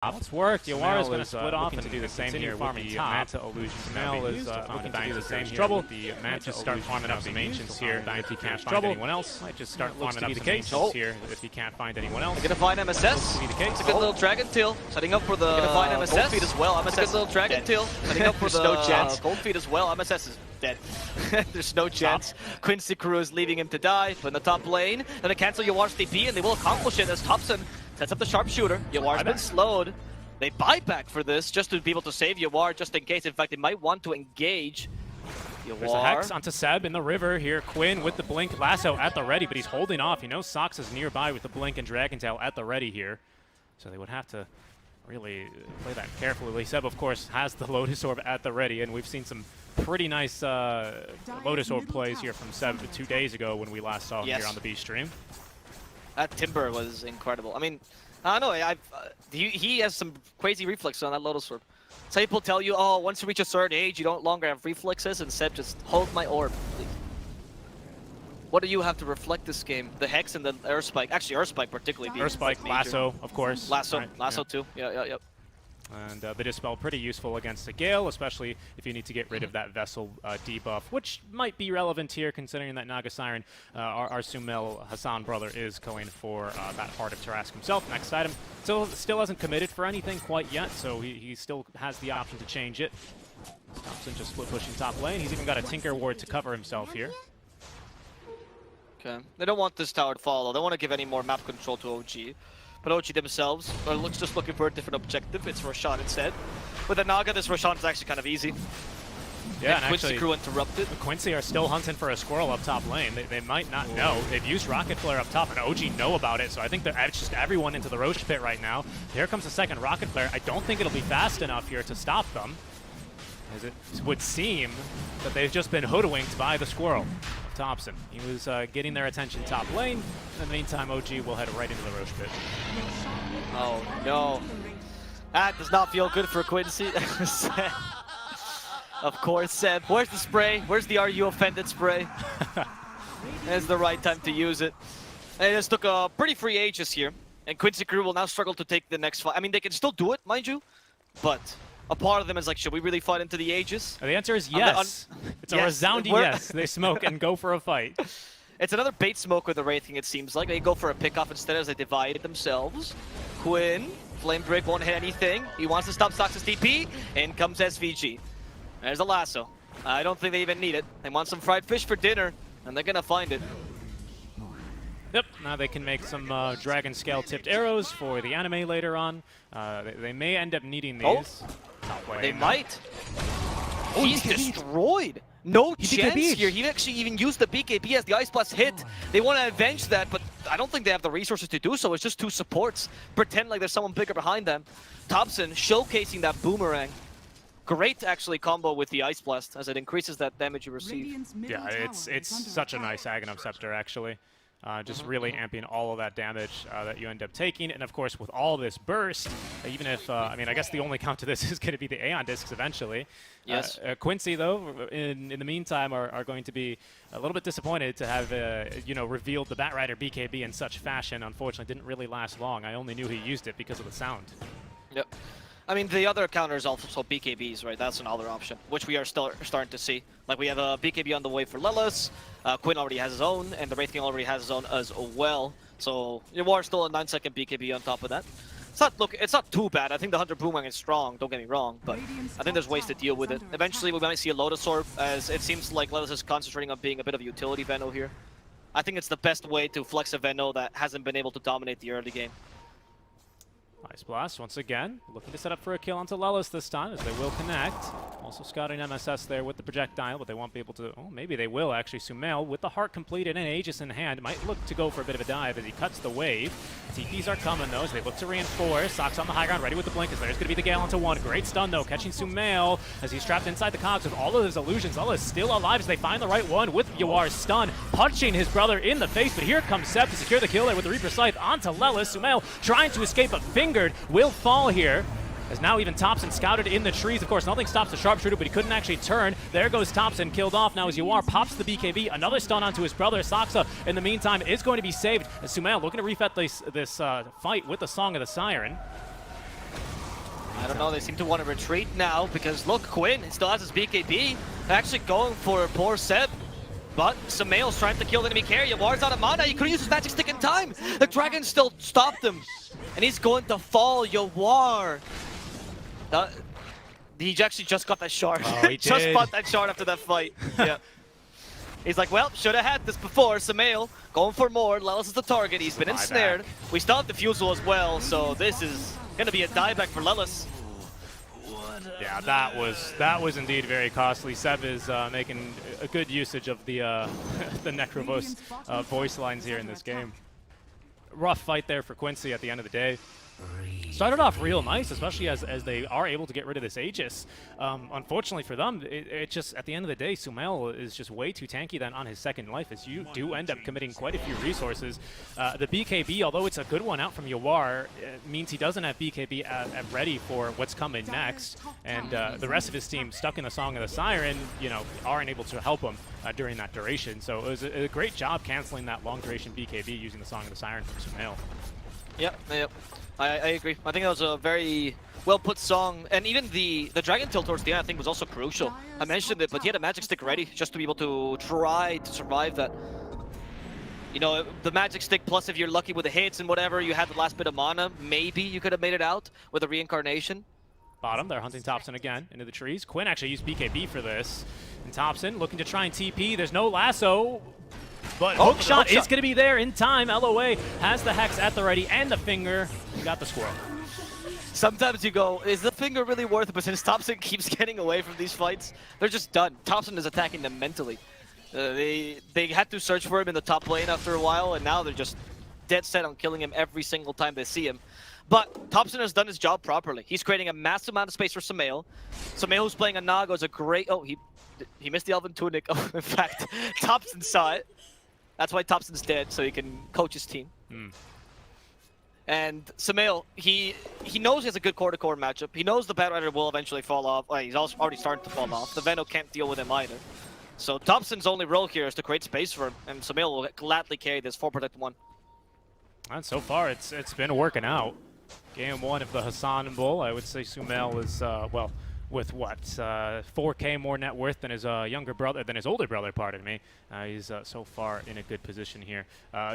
It's worked. Yawara is going to split off and do the same here with the Manta Illusions. Mel is looking to do the same trouble. The Manta start farming up some Ancients here if he can't find anyone else. Might just start farming up some Ancients here if he can't find anyone else. They're going to find MSS. It's a good little Dragon Tail. Setting up for the Gold Feet as well. MSS. Good little Dragon Tail. Setting up for the Gold Feet as well. MSS is dead. There's no chance. Quincy crew is leaving him to die. But in the top lane, then they cancel Yawar's TP and they will accomplish it as Thompson sets up the sharpshooter. Yawar's been slowed. They buy back for this just to be able to save Yawar just in case. In fact, they might want to engage Yawar. There's a Hex onto Seb in the river here. Quinn with the Blink Lasso at the ready, but he's holding off. You know Sox is nearby with the Blink and Dragon Tail at the ready here. So they would have to really play that carefully. Seb, of course, has the Lotus Orb at the ready, and we've seen some pretty nice Lotus Orb plays here from Seb 2 days ago when we last saw him here on the B stream. That Timber was incredible. I mean, I don't know, he has some crazy reflexes on that Lotus Orb. Some people tell you, oh, once you reach a certain age, you don't longer have reflexes, and Seb just hold my orb, please. What do you have to reflect this game? The Hex and the Air Spike. Actually, Air Spike particularly. Air Spike, Lasso, of course. Lasso, Lasso too. Yep. And the Dispel pretty useful against the Gale, especially if you need to get rid of that Vessel debuff, which might be relevant here considering that Naga Siren, our Sumel Hassan brother, is going for that Heart of Tarask himself. Next item. Still hasn't committed for anything quite yet, so he still has the option to change it. Thompson just split pushing top lane. He's even got a Tinker Ward to cover himself here. Okay. They don't want this tower to follow. They don't want to give any more map control to OG. But OG themselves are just looking for a different objective. It's Roshan instead. With the Naga, this Roshan is actually kind of easy. Yeah, and Quincy actually, crew interrupted. Quincy are still hunting for a squirrel up top lane. They might not know. They've used Rocket Flare up top, and OG know about it, so I think they're just everyone into the Roche pit right now. Here comes the second Rocket Flare. I don't think it'll be fast enough here to stop them, as it would seem that they've just been hoodwinked by the squirrel. Thompson. He was getting their attention top lane. In the meantime, OG will head right into the Roche pit. Oh no. That does not feel good for Quincy. Of course, Seb. Where's the spray? Where's the Are You Offended spray? It's the right time to use it. And this took a pretty free Aegis here. And Quincy crew will now struggle to take the next fight. I mean, they can still do it, mind you. But a part of them is like, should we really fight into the Aegis? The answer is yes. It's a resounding yes. They smoke and go for a fight. It's another bait smoke with the Wraithing, it seems like. They go for a pickoff instead as they divide themselves. Quinn, Flame Break won't hit anything. He wants to stop Sox's TP. In comes SVG. There's a lasso. I don't think they even need it. They want some fried fish for dinner, and they're gonna find it. Yep, now they can make some Dragon Scale tipped arrows for the anime later on. They may end up needing these. They might. Oh, he's destroyed. No chance here. He actually even used the BKB as the Ice Blast hit. They want to avenge that, but I don't think they have the resources to do so. It's just two supports. Pretend like there's someone bigger behind them. Thompson showcasing that boomerang. Great, actually, combo with the Ice Blast as it increases that damage you receive. Yeah, it's such a nice Aghanim Scepter, actually. Just really amping all of that damage that you end up taking. And of course, with all this burst, even if, I mean, I guess the only count to this is going to be the Aeon Discs eventually. Yes. Quincy, though, in the meantime, are going to be a little bit disappointed to have, revealed the Batrider BKB in such fashion. Unfortunately, didn't really last long. I only knew he used it because of the sound. Yep. I mean, the other counter is also BKBs, right? That's another option, which we are still starting to see. Like, we have a BKB on the way for Lelis, Quinn already has his own, and the Wraithing already has his own as well. So, Yawar still a 9-second BKB on top of that. It's not too bad. I think the Hunter Boomerang is strong, don't get me wrong, but I think there's ways to deal with it. Eventually, we might see a Lotus Orb, as it seems like Lelis is concentrating on being a bit of a utility Veno here. I think it's the best way to flex a Veno that hasn't been able to dominate the early game. Ice Blast, once again, looking to set up for a kill onto Lelis this time, as they will connect. Also scouting MSS there with the projectile, but they won't be able to... Oh, maybe they will, actually. Sumail, with the heart completed and Aegis in hand, might look to go for a bit of a dive as he cuts the wave. TPs are coming, though, as they look to reinforce. Sox on the high ground, ready with the blink, as there's going to be the Gale onto one. Great stun, though, catching Sumail as he's trapped inside the cogs with all of his illusions. Lelis still alive as they find the right one with Yawar's stun, punching his brother in the face, but here comes Seb to secure the kill there with the Reaper Scythe onto Lelis. Sumail trying to escape, but Fingered will fall here. As now even Thompson scouted in the trees. Of course, nothing stops the sharpshooter, but he couldn't actually turn. There goes Thompson, killed off. Now as Yawar pops the BKB, another stun onto his brother. Saksa, in the meantime, is going to be saved. As Sumail looking to refet this fight with the Song of the Siren. no, they seem to want to retreat now because look, Quinn still has his BKB. They're actually going for poor Seb. But Sumail's trying to kill the enemy carrier. Yawar's out of mana. He couldn't use his magic stick in time. The dragon still stopped him. And he's going to fall. Yawar. He actually just got that shard. Oh, he just did. bought that shard after that fight. Yeah. He's like, well, should have had this before. Sumail going for more. Lelis is the target. He's been ensnared. We still have Diffusal as well, so this is going to be a dieback for Lelis. Yeah, that was indeed very costly. Seb is making a good usage of the the Necrovos voice lines here in this game. Rough fight there for Quincy at the end of the day. Started off real nice, especially as they are able to get rid of this Aegis. Unfortunately for them, it just, at the end of the day, Sumail is just way too tanky then on his second life, as you do end up committing quite a few resources. The BKB, although it's a good one out from Yawar, means he doesn't have BKB at ready for what's coming next, and the rest of his team, stuck in the Song of the Siren, you know, aren't able to help him during that duration. So it was a great job canceling that long duration BKB using the Song of the Siren from Sumail. Yep. I agree. I think that was a very well put song, and even the Dragon Tilt towards the end I think was also crucial. I mentioned it, but he had a magic stick ready just to be able to try to survive that. You know, the magic stick plus if you're lucky with the hits and whatever, you had the last bit of mana, maybe you could have made it out with a reincarnation. Bottom, they're hunting Thompson again into the trees. Quinn actually used BKB for this. And Thompson looking to try and TP. There's no lasso. But hookshot is going to be there in time. LOA has the Hex at the ready and the finger. You got the squirrel. Sometimes you go, is the finger really worth it? But since Thompson keeps getting away from these fights, they're just done. Thompson is attacking them mentally. They had to search for him in the top lane after a while, and now they're just dead set on killing him every single time they see him. But Thompson has done his job properly. He's creating a massive amount of space for Sumail. Sumail, who's playing a Naga, is a great... Oh, he missed the Elven Tunic. Oh, in fact, Thompson saw it. That's why Thompson's dead, so he can coach his team. And Sumail, he knows he has a good core-to-core matchup. He knows the Batrider will eventually fall off. Well, he's also already starting to fall off. The Veno can't deal with him either. So Thompson's only role here is to create space for him, and Sumail will gladly carry this 4-protect-1. And so far, it's been working out. Game 1 of the Hassan Bowl, I would say Sumail is, well, with what, 4K more net worth than his older brother, pardon me. He's so far in a good position here.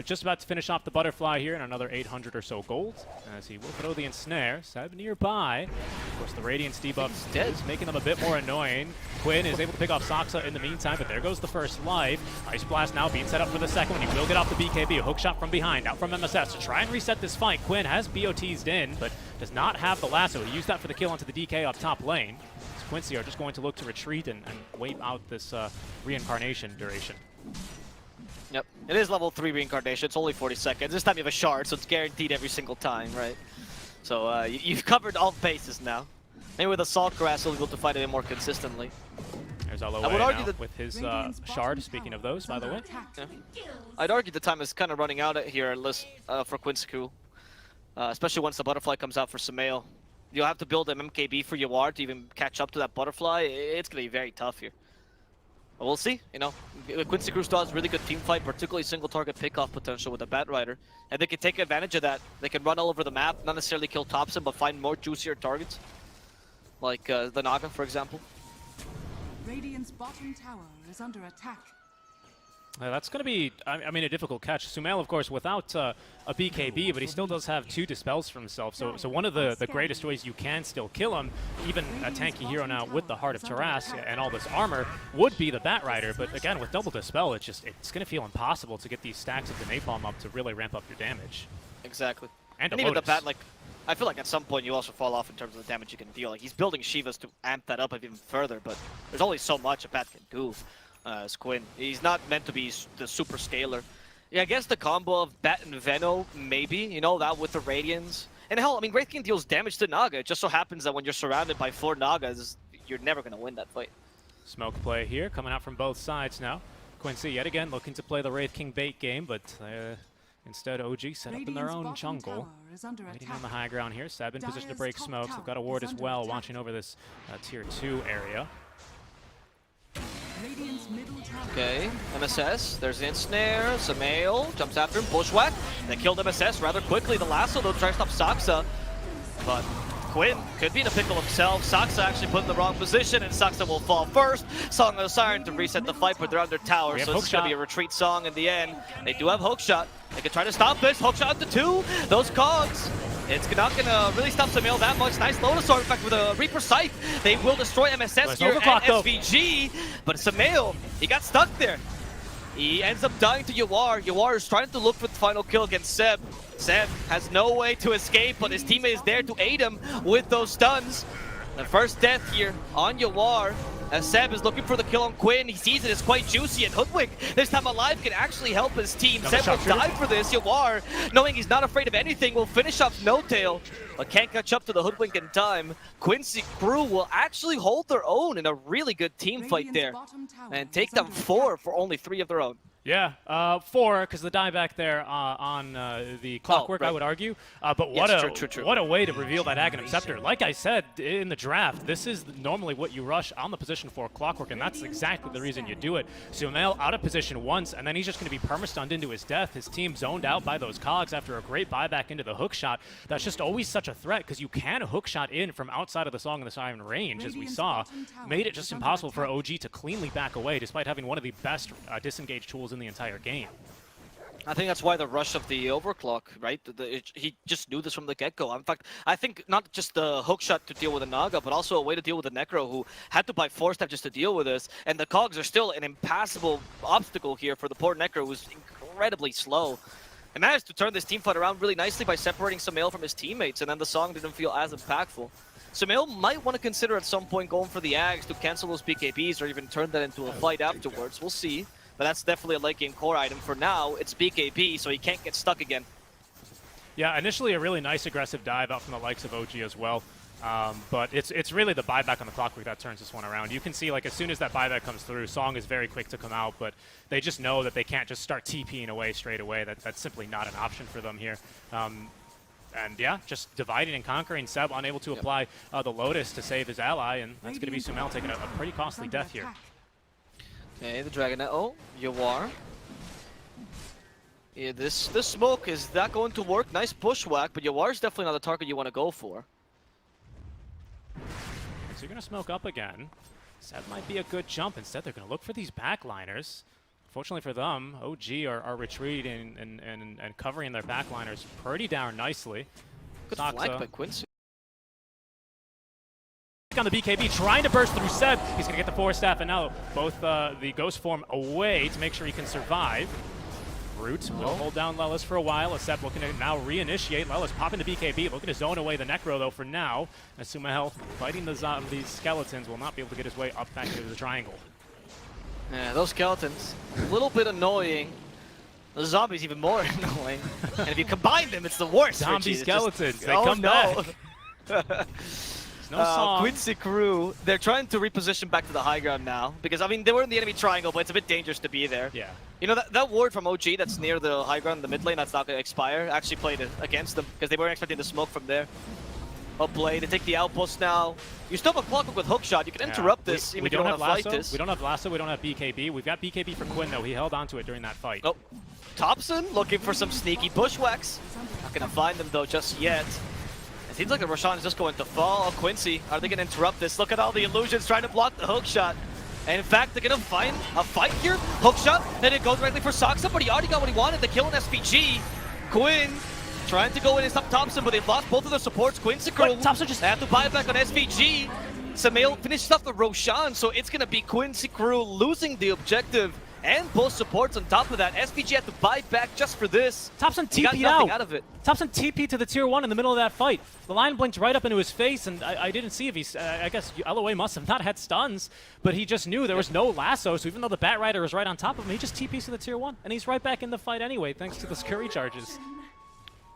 Just about to finish off the butterfly here and another 800 or so gold, as he will throw the ensnare. Seb nearby. Of course, the Radiance debuff is making them a bit more annoying. Quinn is able to pick off Saksa in the meantime, but there goes the first life. Ice Blast now being set up for the second one. He will get off the BKB. A hook shot from behind, out from MSS to try and reset this fight. Quinn has BOT'd in, but does not have the lasso. He used that for the kill onto the DK up top lane. Quincy are just going to look to retreat and wait out this reincarnation duration. Yep, it is level 3 reincarnation. It's only 40 seconds. This time you have a shard, so it's guaranteed every single time, right? So you've covered all bases now. Maybe with Assault Grass, you'll be able to fight it more consistently. There's LOA now with his shard, speaking of those, by the way. Yeah. I'd argue the time is kind of running out here for Quincy, especially once the butterfly comes out for Sumail. You'll have to build an MKB for Yawar to even catch up to that butterfly. It's going to be very tough here. But we'll see. You know, Quincy still has really good team fight, particularly single target pickoff potential with the Batrider. And they can take advantage of that. They can run all over the map, not necessarily kill Thompson, but find more juicier targets. Like the Naga, for example. Radiant's bottom tower is under attack. That's going to be, I mean, a difficult catch. Sumail, of course, without a BKB, but he still does have 2 dispels for himself. So one of the greatest ways you can still kill him, even a tanky hero now with the Heart of Taras and all this armor, would be the Batrider. But again, with double dispel, it's going to feel impossible to get these stacks of the Napalm up to really ramp up your damage. Exactly. And even the Bat, like, I feel like at some point you also fall off in terms of the damage you can deal. Like, he's building Shivas to amp that up even further, but there's only so much a Bat can do. As Quinn. He's not meant to be the super scaler. Yeah, I guess the combo of Bat and Veno, maybe, you know, that with the Radiance. And hell, I mean, Wraith King deals damage to Naga. It just so happens that when you're surrounded by 4 Nagas, you're never going to win that fight. Smoke play here, coming out from both sides now. Quincy, yet again, looking to play the Wraith King bait game, but instead OG set up in their own jungle. Waiting on the high ground here. Seb in position to break smokes. They've got a ward as well, watching over this tier 2 area. Okay, MSS, there's the ensnare, Sumail jumps after him, bushwhack. They killed MSS rather quickly. The lasso though tries to stop Saksa, but Quinn could be in a pickle himself. Saksa actually put in the wrong position, and Saksa will fall first. Song of the Siren to reset the fight, but they're under tower, so it's going to be a retreat song in the end. They do have hookshot. They can try to stop this. Hookshot at the 2. Those cogs. It's not going to really stop Sumail that much. Nice Lotus Sword, in fact, with a Reaper Scythe. They will destroy MSS here at SVG, but Sumail, he got stuck there. He ends up dying to Yawar. Yawar is trying to look for the final kill against Seb. Seb has no way to escape, but his teammate is there to aid him with those stuns. The first death here on Yawar, as Seb is looking for the kill on Quinn. He sees it as quite juicy, and Hoodwink, this time alive, can actually help his team. Seb will die for this. Yawar, knowing he's not afraid of anything, will finish off No Tail, but can't catch up to the Hoodwink in time. Quincy crew will actually hold their own in a really good team fight there, and take them 4 for only 3 of their own. Yeah, 4, because the dieback there on the Clockwork, I would argue. But what what a way to reveal that Aghanim Scepter. Like I said in the draft, this is normally what you rush on the position for Clockwork, and that's exactly the reason you do it. Sumail out of position once, and then he's just going to be perma-stunned into his death. His team zoned out by those cogs after a great buyback into the hook shot. That's just always such a threat, because you can hook shot in from outside of the Song of the Siren range, as we saw. Made it just impossible for OG to cleanly back away, despite having one of the best disengage tools in the entire game. I think that's why the rush of the overclock, right? He just knew this from the get-go. In fact, I think not just the hook shot to deal with the Naga, but also a way to deal with the Necro, who had to buy 4-step just to deal with this. And the cogs are still an impassable obstacle here for the poor Necro, who's incredibly slow. And managed to turn this team fight around really nicely by separating Sumail from his teammates, and then the song didn't feel as impactful. Sumail might want to consider at some point going for the Ags to cancel those BKBs or even turn that into a fight afterwards. We'll see. But that's definitely a late game core item. For now, it's BKB, so he can't get stuck again. Yeah, initially a really nice aggressive dive out from the likes of OG as well. But it's really the buyback on the Clockwork that turns this one around. You can see, like, as soon as that buyback comes through, Song is very quick to come out, but they just know that they can't just start TPing away straight away. That's simply not an option for them here. And yeah, just dividing and conquering. Seb unable to apply the Lotus to save his ally, and that's going to be Sumail taking a pretty costly death here. Okay, the Dragonet. Oh, Yawar. Yeah, this smoke is not going to work. Nice bushwhack, but Yawar is definitely not the target you want to go for. So you're going to smoke up again. Seb might be a good jump. Instead, they're going to look for these backliners. Fortunately for them, OG are retreating and covering their backliners pretty darn nicely. Good flank by Quincy. On the BKB, trying to burst through Seb. He's going to get the 4-staff, and now both the Ghost form away to make sure he can survive. Root will hold down Lelis for a while. Seb looking to now reinitiate. Lelis popping the BKB, looking to zone away the Necro, though, for now. As Sumail fighting these skeletons will not be able to get his way up back into the triangle. Yeah, those skeletons, a little bit annoying. The zombies even more annoying. And if you combine them, it's the worst. Zombie skeletons, they come back. No song. Quincy crew, they're trying to reposition back to the high ground now. Because, I mean, they were in the enemy triangle, but it's a bit dangerous to be there. Yeah. You know, that ward from OG that's near the high ground in the mid lane that's not going to expire actually played it against them because they weren't expecting the smoke from there. Up play, they take the outpost now. You still have a Clockwork with hookshot. You can interrupt this even if you don't want to fight this. We don't have Lasso, we don't have BKB. We've got BKB for Quinn, though. He held onto it during that fight. Oh, Thompson looking for some sneaky bushwhacks. Not going to find them, though, just yet. It seems like the Roshan is just going to fall. Oh, Quincy, are they going to interrupt this? Look at all the illusions trying to block the hookshot. And in fact, they're going to find a fight here. Hookshot, then it goes directly for Saksa, but he already got what he wanted, the kill in SPG. Quinn trying to go in and stop Thompson, but they've lost both of their supports. Quincy crew, Thompson just have to buy it back on SVG. Sumail finishes off the Roshan, so it's going to be Quincy crew losing the objective. And both supports on top of that. SVG had to buy back just for this. Thompson TP'd out of it. Thompson TP'd to the tier 1 in the middle of that fight. The line blinked right up into his face, and I didn't see if he's... I guess LOA must have not had stuns, but he just knew there was no lasso, so even though the Bat Rider was right on top of him, he just TP's to the tier 1, and he's right back in the fight anyway, thanks to the Scurry charges.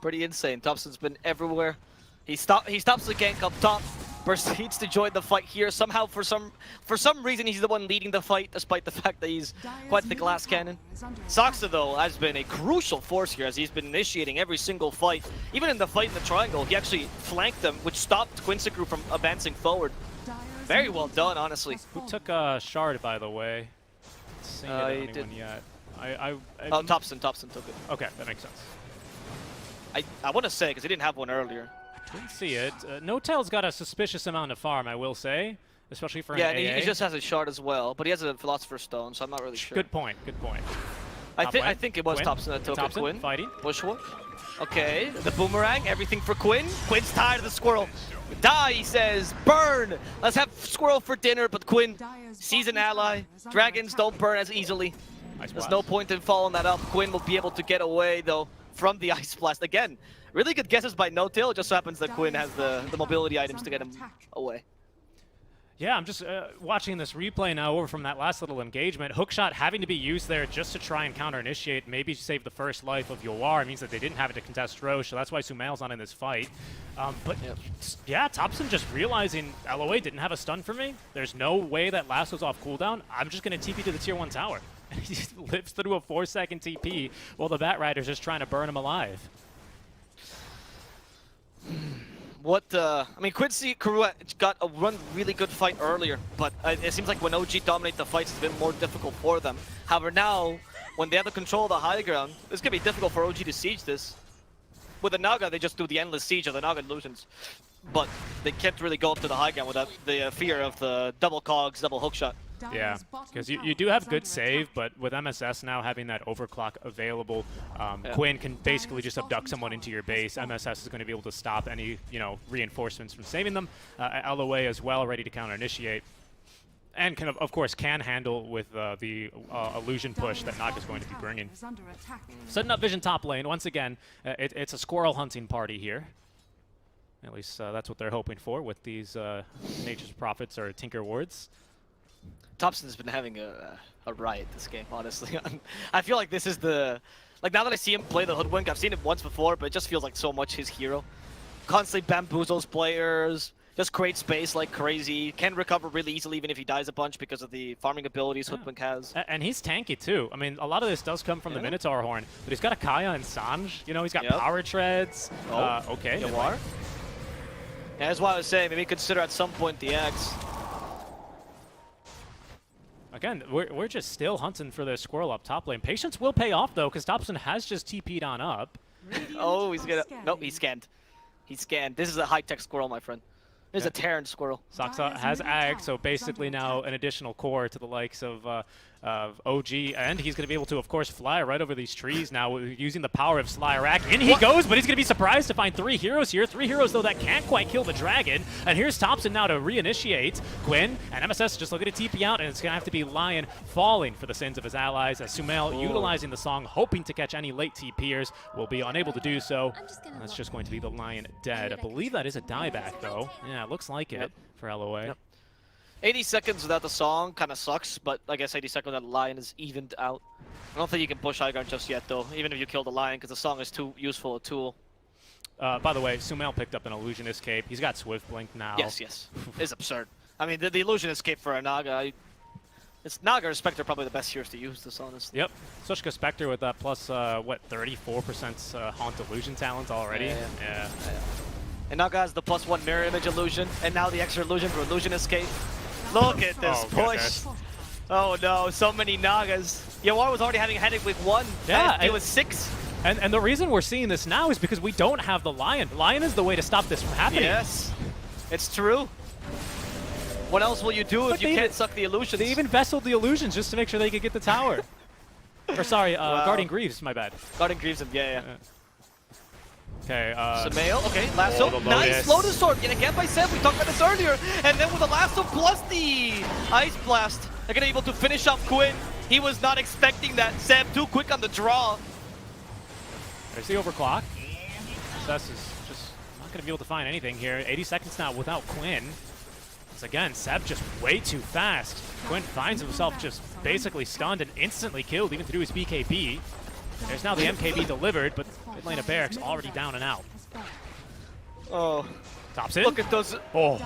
Pretty insane. Thompson's been everywhere. He stops the gank up top. Proceeds to join the fight here. Somehow, for some reason, he's the one leading the fight, despite the fact that he's quite the glass cannon. Saksa, though, has been a crucial force here as he's been initiating every single fight. Even in the fight in the triangle, he actually flanked them, which stopped Quincy crew from advancing forward. Very well done, honestly. Who took a shard, by the way? Seen it on anyone yet? Oh, Thompson took it. Okay, that makes sense. I want to say, because he didn't have one earlier. Didn't see it. No-Tail's got a suspicious amount of farm, I will say, especially for an Yeah, AA. and he just has a shard as well, but he has a Philosopher's Stone, so I'm not really sure. Good point, good point. I think it was Quinn? Thompson that took it. Thompson Quinn. fighting. Bushwalk. Okay, the boomerang, everything for Quinn. Quinn's tired of the squirrel. Die, he says. Burn! Let's have squirrel for dinner, but Quinn sees an ally. Dragons don't burn as easily. Nice There's blast. no point in following that up. Quinn will be able to get away, though, from the Ice Blast. Again, really good guesses by No-Tail. It just so happens that Quinn has the mobility items to get him away. Yeah, I'm just watching this replay now over from that last little engagement. Hookshot having to be used there just to try and counter-initiate, maybe save the first life of Yawar. It means that they didn't have it to contest Roche, so that's why Sumail's not in this fight. But yeah, Thompson just realizing LOA didn't have a stun for me. There's no way that Lasso's off cooldown. I'm just going to TP to the tier 1 tower. And he just lives through a 4-second TP while the Bat Rider's just trying to burn him alive. I mean, Quincy Karua got a really good fight earlier, but it seems like when OG dominate the fights, it's been more difficult for them. However, now, when they have the control of the high ground, it's going to be difficult for OG to siege this. With the Naga, they just do the endless siege of the Naga illusions, but they can't really go up to the high ground without the fear of the double cogs, double hookshot. Yeah, because you do have good save, but with MSS now having that overclock available, Quinn can basically just abduct someone into your base. MSS is going to be able to stop any, reinforcements from saving them. LOA as well, ready to counter-initiate. And can, of course, can handle with the illusion push that Naga's going to be bringing. Setting up Vision top lane. Once again, it's a squirrel hunting party here. At least that's what they're hoping for with these Nature's Prophets or Tinker Wards. Thompson's been having a riot this game, honestly. I feel like this is the... Like, now that I see him play the Hoodwink, I've seen it once before, but it just feels like so much his hero. Constantly bamboozles players, just creates space like crazy, can recover really easily even if he dies a bunch because of the farming abilities Hoodwink has. And he's tanky, too. I mean, a lot of this does come from the Minotaur Horn, but he's got a Kaya and Sanj. He's got power treads. Okay. Yawar? Yeah, that's why I was saying, maybe consider at some point the X. Again, we're just still hunting for the squirrel up top lane. Patience will pay off, though, because Thompson has just TP'd on up. Oh, he's gonna... Nope, he scanned. He scanned. This is a high-tech squirrel, my friend. This is a Terran squirrel. Saksa has Ag, so basically now an additional core to the likes of OG, and he's going to be able to, of course, fly right over these trees now using the power of Slyrak. In he goes, but he's going to be surprised to find 3 heroes here. 3 heroes, though, that can't quite kill the dragon. And here's Thompson now to reinitiate. Quinn and MSS just looking to TP out, and it's going to have to be Lion falling for the sins of his allies, as Sumail, utilizing the song, hoping to catch any late TPers, will be unable to do so. And that's just going to be the Lion dead. I believe that is a dieback, though. Yeah, it looks like it for LOA. Yep. 80 seconds without the song kind of sucks, but I guess 80 seconds without the Lion is evened out. I don't think you can push high ground just yet, though, even if you kill the Lion, because the song is too useful a tool. By the way, Sumail picked up an Illusion Escape. He's got Swift Blink now. Yes. It's absurd. I mean, the Illusion Escape for a Naga, it's Naga or Spectre probably the best heroes to use this, honestly. Yep. Sushka Spectre with that plus, 34% Haunt Illusion talent already. Yeah. And Naga has the +1 Mirror Image Illusion, and now the extra Illusion for Illusion Escape. Look at this push. Goodness. Oh no, so many Nagas. Yawar was already having a headache with 1. Yeah. It was 6. And the reason we're seeing this now is because we don't have the Lion. Lion is the way to stop this from happening. Yes, it's true. What else will you do if you can't suck the illusions? They even vesseled the illusions just to make sure they could get the tower. Or sorry, Guardian Greaves, my bad. Guardian Greaves him, yeah. Okay, Sumail, okay, Lasso, nice Lotus Sword, and again by Seb, we talked about this earlier, and then with the Lasso plus the Ice Blast, they're gonna be able to finish off Quinn. He was not expecting that. Seb too quick on the draw. There's the overclock. Sess is just not gonna be able to find anything here. 80 seconds now without Quinn. Once again, Seb just way too fast. Quinn finds himself just basically stunned and instantly killed even through his BKB. There's now the MKB delivered, but mid lane of Barracks already down and out. Oh. Thompson. Look at those. Oh.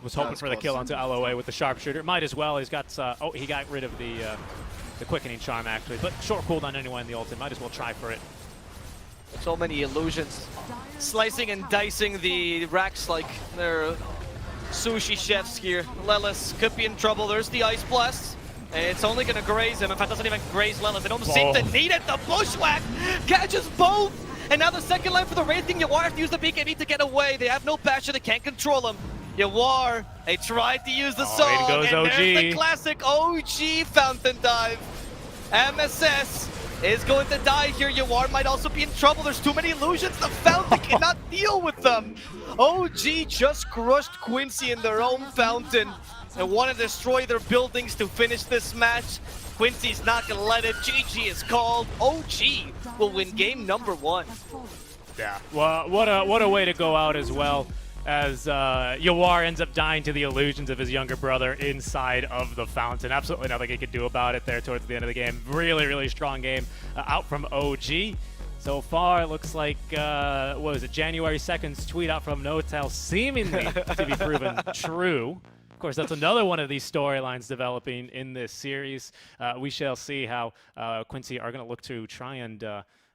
Was hoping for the kill onto LOA with the sharpshooter. Might as well. He's got, he got rid of the quickening charm actually, but short cooldown anyway in the ultimate. Might as well try for it. So many illusions. Slicing and dicing the racks like they're sushi chefs here. Lelis could be in trouble. There's the Ice Blast. It's only going to graze him. In fact, it doesn't even graze Lelis. They don't seem to need it. The Bushwhack catches both. And now the second line for the Wraith King, Yawar have to use the BKB to get away. They have no passion, they can't control him. Yawar, they tried to use the song, in goes and OG. there's the classic OG Fountain Dive. MSS is going to die here. Yawar might also be in trouble. There's too many illusions. The Fountain cannot deal with them. OG just crushed Quincy in their own Fountain and want to destroy their buildings to finish this match. Quincy's not going to let it. GG is called. OG will win game number 1. Yeah, well, what a way to go out as well, as Yawar ends up dying to the illusions of his younger brother inside of the Fountain. Absolutely nothing he could do about it there towards the end of the game. Really, really strong game out from OG. So far, it looks like, what was it, January 2nd's tweet out from Notel seemingly to be proven true. Of course, that's another one of these storylines developing in this series. We shall see how Quincy are going to look to try and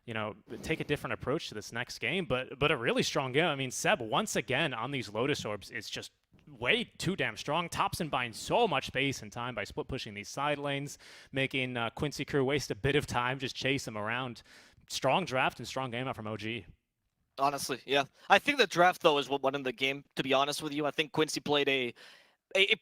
you know, take a different approach to this next game, but a really strong game. I mean, Seb, once again, on these Lotus Orbs, is just way too damn strong. Topson buying so much space and time by split pushing these side lanes, making Quincy crew waste a bit of time, just chase him around. Strong draft and strong game out from OG. Honestly, yeah. I think the draft, though, is what won in the game, to be honest with you. I think Quincy played a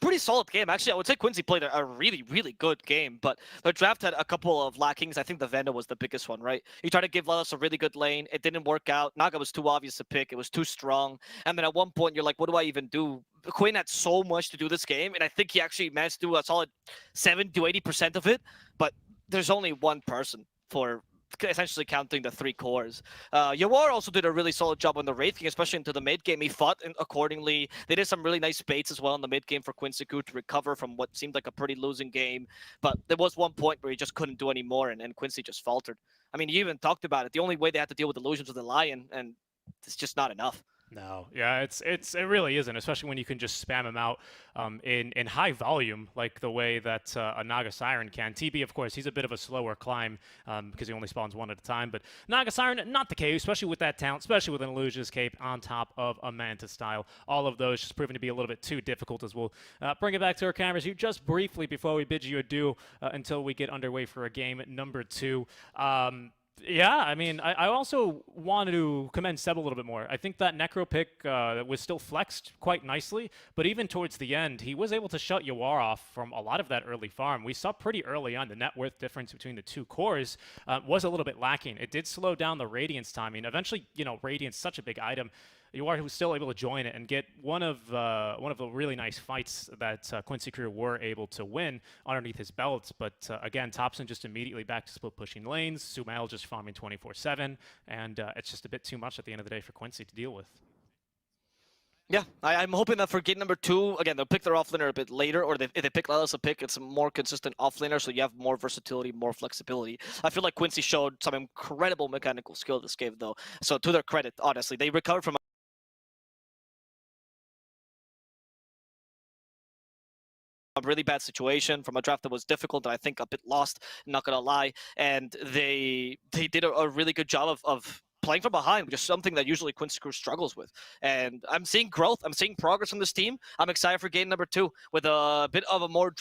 pretty solid game. Actually, I would say Quincy played a really, really good game, but the draft had a couple of lackings. I think the Vanda was the biggest one, right? He tried to give Lelis a really good lane. It didn't work out. Naga was too obvious to pick. It was too strong. And then at one point, you're like, what do I even do? Quinn had so much to do this game, and I think he actually managed to do a solid 70 to 80% of it, but there's only one person for essentially counting the 3 cores. Yawar also did a really solid job on the Wraith King, especially into the mid game. He fought accordingly. They did some really nice baits as well in the mid game for Quincy Crew to recover from what seemed like a pretty losing game. But there was one point where he just couldn't do any more, and Quincy just faltered. I mean, you even talked about it. The only way they had to deal with illusions was the Lion, and it's just not enough. No, yeah, it really isn't, especially when you can just spam him out in high volume, like the way that a Naga Siren can. TB, of course, he's a bit of a slower climb because he only spawns one at a time, but Naga Siren, not the case, especially with that talent, especially with an Illusionist Cape on top of a Manta style. All of those just proving to be a little bit too difficult, as we'll bring it back to our cameras here just briefly before we bid you adieu until we get underway for a game number 2. Yeah, I mean, I also wanted to commend Seb a little bit more. I think that Necro pick was still flexed quite nicely, but even towards the end, he was able to shut Yawar off from a lot of that early farm. We saw pretty early on the net worth difference between the 2 cores was a little bit lacking. It did slow down the Radiance timing. Eventually, you know, Radiance, such a big item. Yawar was still able to join it and get one of the really nice fights that Quincy Crew were able to win underneath his belt. But again, Topson just immediately back to split pushing lanes. Sumail just farming 24/7, and it's just a bit too much at the end of the day for Quincy to deal with. Yeah, I'm hoping that for game number 2, again, they'll pick their offlaner a bit later, or if they pick Lelis a pick, it's a more consistent offlaner, so you have more versatility, more flexibility. I feel like Quincy showed some incredible mechanical skill this game, though. So to their credit, honestly, they recovered from a really bad situation, from a draft that was difficult and I think a bit lost, not gonna lie. And they did a really good job of playing from behind, which is something that usually Quincy Crew struggles with. And I'm seeing growth, I'm seeing progress on this team. I'm excited for game number 2 with a bit of a more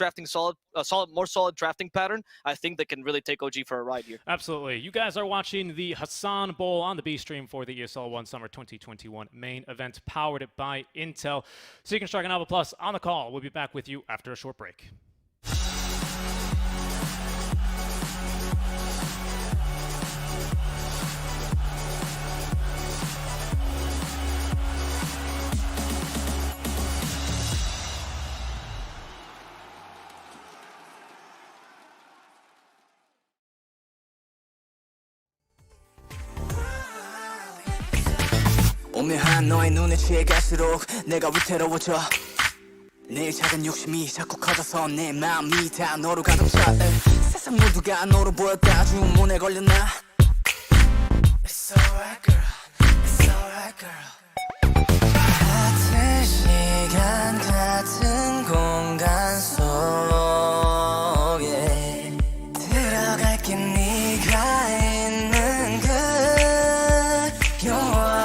more solid drafting pattern. I think they can really take OG for a ride here. Absolutely. You guys are watching the Hassan Bowl on the B stream for the ESL 1 Summer 2021 main event, powered by Intel. Seeking Strike and Alpha Plus on the call. We'll be back with you after a short break. 오묘한 너의 눈에 취해 갈수록 내가 위태로워져 내 작은 욕심이 자꾸 커져서 내 마음이 다 너로 가득 차 세상 모두가 너로 보였다 주문에 걸렸나 It's alright girl, it's alright girl 같은 시간 같은 공간 속에 들어갈게 네가 있는 그 영화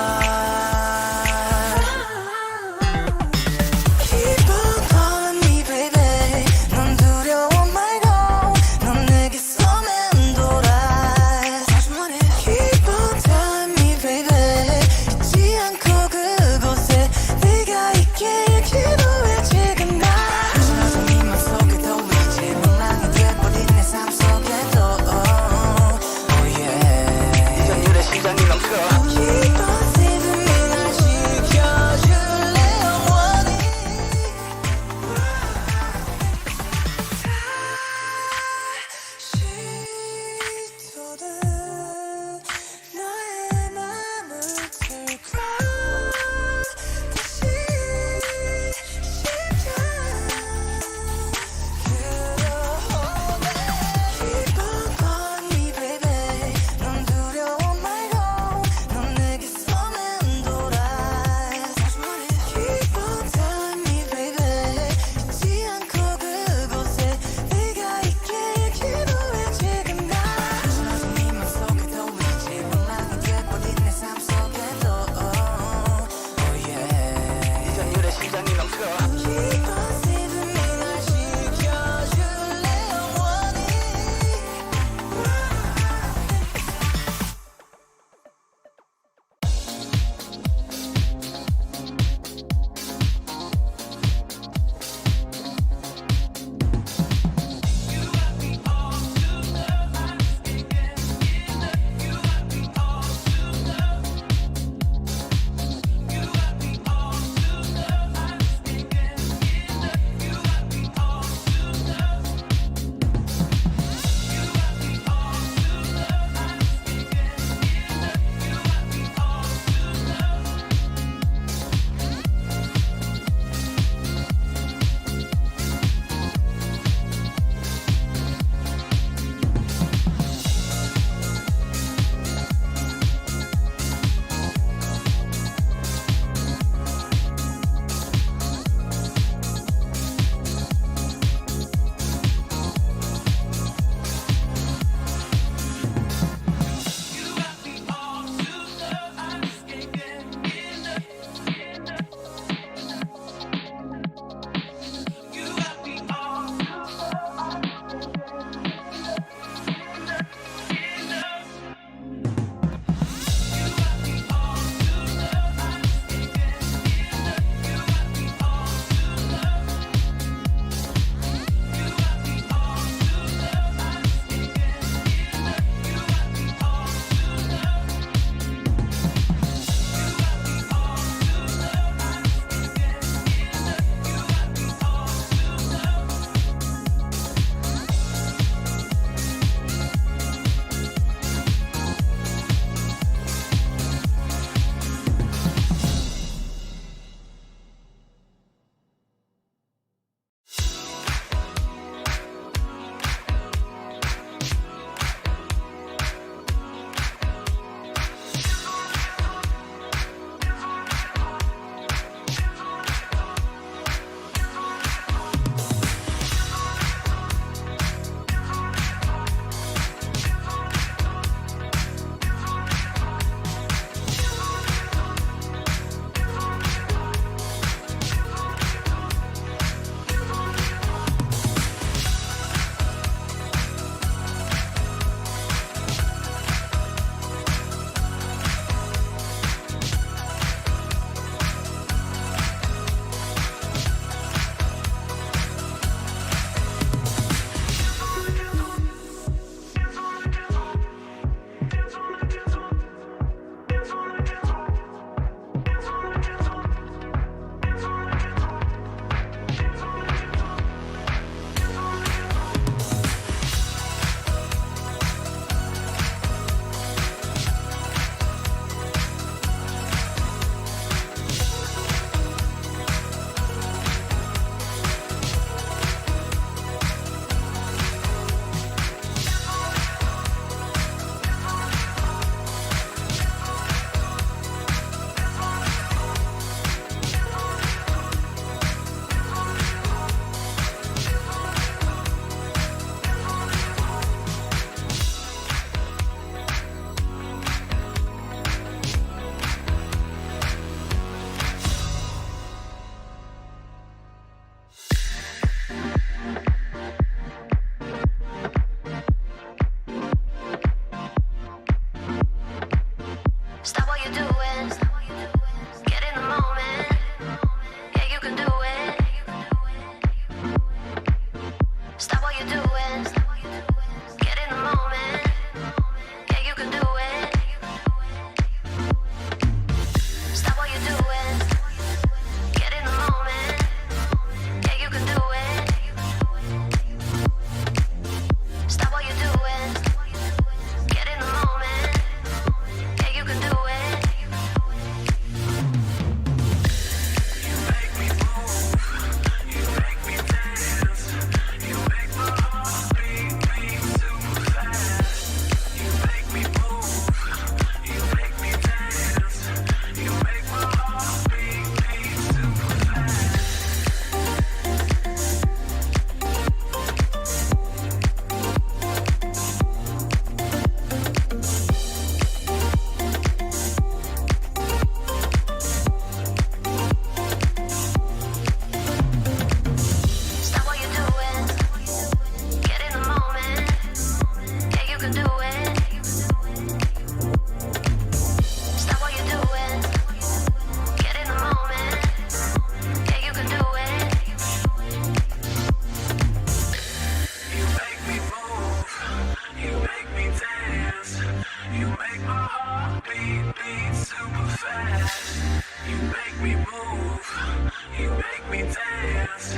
me dance.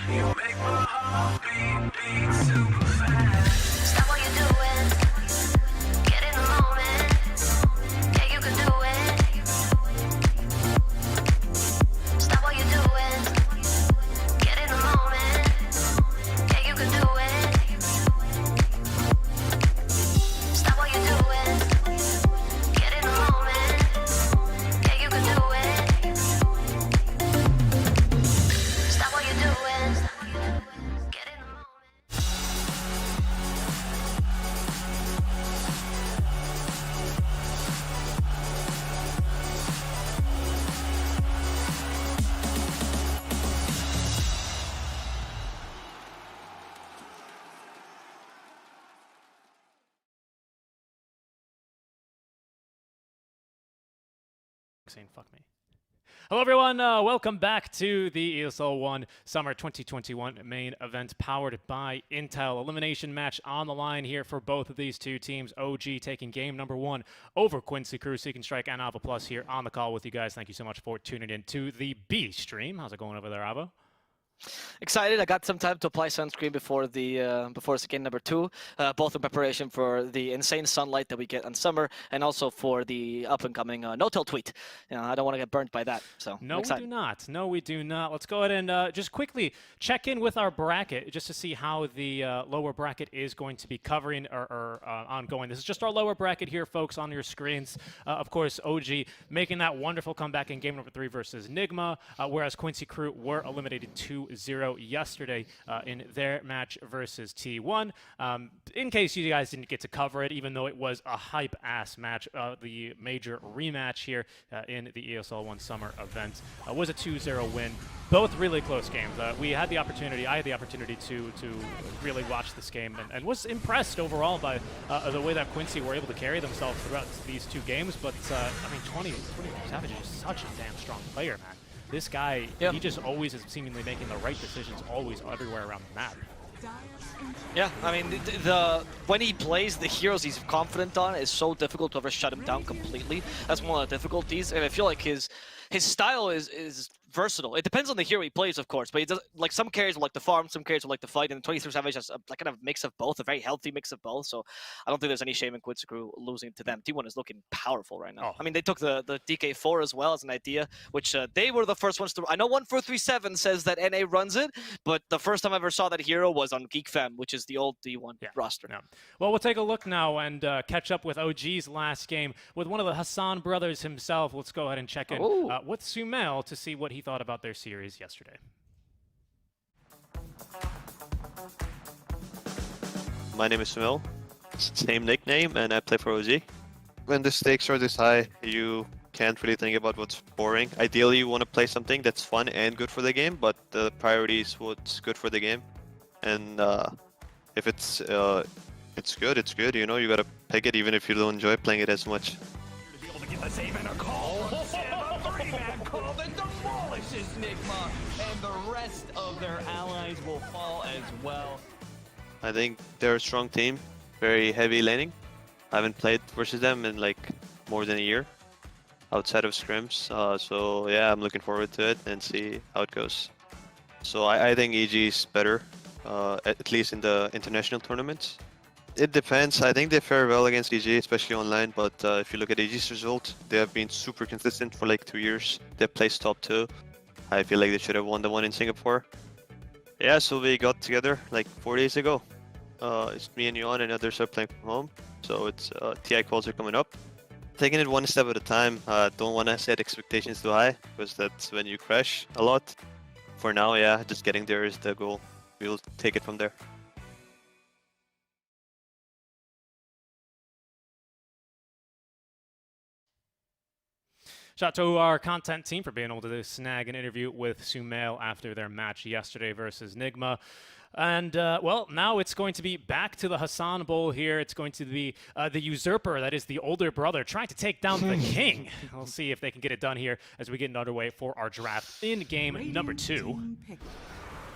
You make my heart beat super fast. Stop what you're doing. Get in the moment. Yeah, you can do it. Stop what you're doing. Get in the moment. Yeah, you can do it. Stop what you're doing. Get in the moment. Yeah, you can do it. Stop what you're doing. Get in the moment. Saying fuck me. Hello everyone, welcome back to the ESL 1 Summer 2021 main event powered by Intel. Elimination match on the line here for both of these two teams. OG taking game number 1 over Quincy Crew, Seek and Strike and Ava Plus here on the call with you guys. Thank you so much for tuning in to the B stream. How's it going over there, Ava? Excited. I got some time to apply sunscreen before game number 2, both in preparation for the insane sunlight that we get in summer, and also for the up and coming no-tell tweet. You know, I don't want to get burnt by that. So no, I'm we do not. No, we do not. Let's go ahead and just quickly check in with our bracket just to see how the lower bracket is going to be covering or ongoing. This is just our lower bracket here, folks, on your screens. Of course, OG making that wonderful comeback in game number 3 versus Nigma, whereas Quincy Crew were eliminated 2-0 yesterday in their match versus T1. In case you guys didn't get to cover it, even though it was a hype-ass match, the major rematch here in the ESL 1 Summer event was a 2-0 win. Both really close games. I had the opportunity to really watch this game and was impressed overall by the way that Quincy were able to carry themselves throughout these 2 games. But, I mean, 20 Savage is just such a damn strong player, man. This guy, he just always is seemingly making the right decisions, always everywhere around the map. Yeah, I mean, when he plays, the heroes he's confident on is so difficult to ever shut him down completely. That's one of the difficulties, and I feel like his style is versatile. It depends on the hero he plays, of course, but he does, like, some carries will like to farm, some carries will like to fight, and 23 Savage has a kind of mix of both, a very healthy mix of both, so I don't think there's any shame in Quincy Crew losing to them. T1 is looking powerful right now. Oh. I mean, they took the DK4 as well as an idea, which they were the first ones to... I know 1437 says that NA runs it, but the first time I ever saw that hero was on GeekFam, which is the old D1 roster. Yeah. Well, we'll take a look now and catch up with OG's last game with one of the Hassan brothers himself. Let's go ahead and check in with Sumail to see what he thought about their series yesterday. My name is Sumail, same nickname, and I play for OG. When the stakes are this high, you can't really think about what's boring. Ideally, you want to play something that's fun and good for the game, but the priority is what's good for the game. And if it's good, it's good. You know, you gotta pick it even if you don't enjoy playing it as much. To be able to get the save and a call. A 3-man call that demolishes Nigma, and the rest of their allies will fall as well. I think they're a strong team, very heavy laning. I haven't played versus them in like more than a year outside of scrims. So yeah, I'm looking forward to it and see how it goes. So I think EG is better, at least in the international tournaments. It depends. I think they fare well against EG, especially online. But if you look at EG's result, they have been super consistent for like 2 years. They placed top 2. I feel like they should have won the one in Singapore. Yeah, so we got together like 4 days ago. It's me and Yuan and others are playing from home. So it's TI calls are coming up. Taking it one step at a time. Don't want to set expectations too high because that's when you crash a lot. For now, yeah, just getting there is the goal. We'll take it from there. Shout out to our content team for being able to snag an interview with Sumail after their match yesterday versus Nigma. And, well, now it's going to be back to the Hassan Bowl here. It's going to be the usurper, that is the older brother, trying to take down the king. We'll see if they can get it done here as we get underway for our draft in game number 2.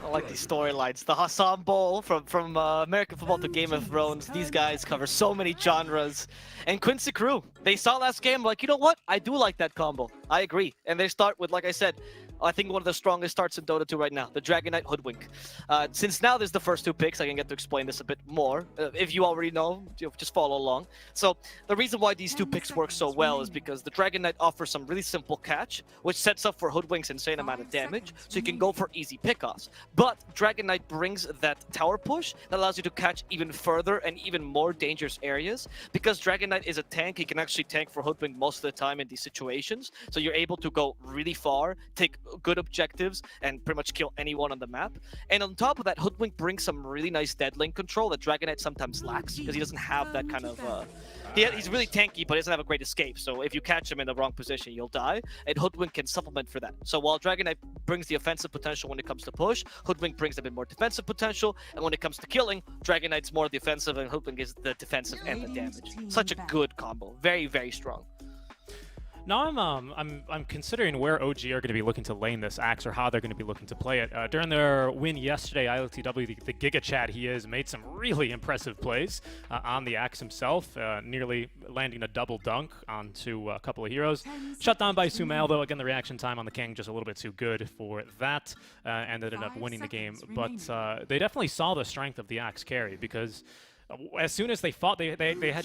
I like these storylines. The Hassan Bowl from American football to Game of Thrones. These guys cover so many genres. And Quincy Crew, they saw last game like, you know what? I do like that combo. I agree. And they start with, like I said, I think one of the strongest starts in Dota 2 right now, the Dragon Knight Hoodwink. Since now there's the first two picks, I can get to explain this a bit more. If you already know, just follow along. So the reason why these two picks work so well is because the Dragon Knight offers some really simple catch, which sets up for Hoodwink's insane amount of damage, so you can go for easy pickoffs. But Dragon Knight brings that tower push that allows you to catch even further and even more dangerous areas. Because Dragon Knight is a tank, he can actually tank for Hoodwink most of the time in these situations. So you're able to go really far, take good objectives, and pretty much kill anyone on the map. And on top of that, Hoodwink brings some really nice dead lane control that Dragon Knight sometimes lacks because he doesn't have that kind of... he's really tanky, but he doesn't have a great escape. So if you catch him in the wrong position, you'll die. And Hoodwink can supplement for that. So while Dragon Knight brings the offensive potential when it comes to push, Hoodwink brings a bit more defensive potential. And when it comes to killing, Dragon Knight's more the offensive and Hoodwink is the defensive and the damage. Such a good combo. Very, very strong. Now I'm considering where OG are going to be looking to lane this Axe or how they're going to be looking to play it. During their win yesterday, ILTW, the Giga Chad he is, made some really impressive plays on the Axe himself, nearly landing a double dunk onto a couple of heroes. Shut down by Sumail, though. Again, the reaction time on the King just a little bit too good for that, and ended up winning the game. But they definitely saw the strength of the Axe carry because as soon as they fought, they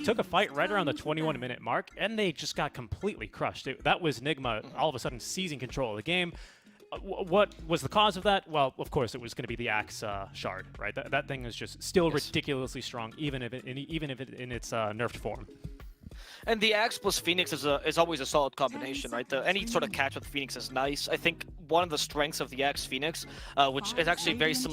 took a fight right around the 21-minute mark, and they just got completely crushed. That was Nigma all of a sudden seizing control of the game. What was the cause of that? Well, of course, it was going to be the Axe shard, right? That thing is just still ridiculously strong, even if it in its nerfed form. And the Axe plus Phoenix is always a solid combination, right? Any sort of catch with Phoenix is nice. I think one of the strengths of the Axe Phoenix, which is actually very similar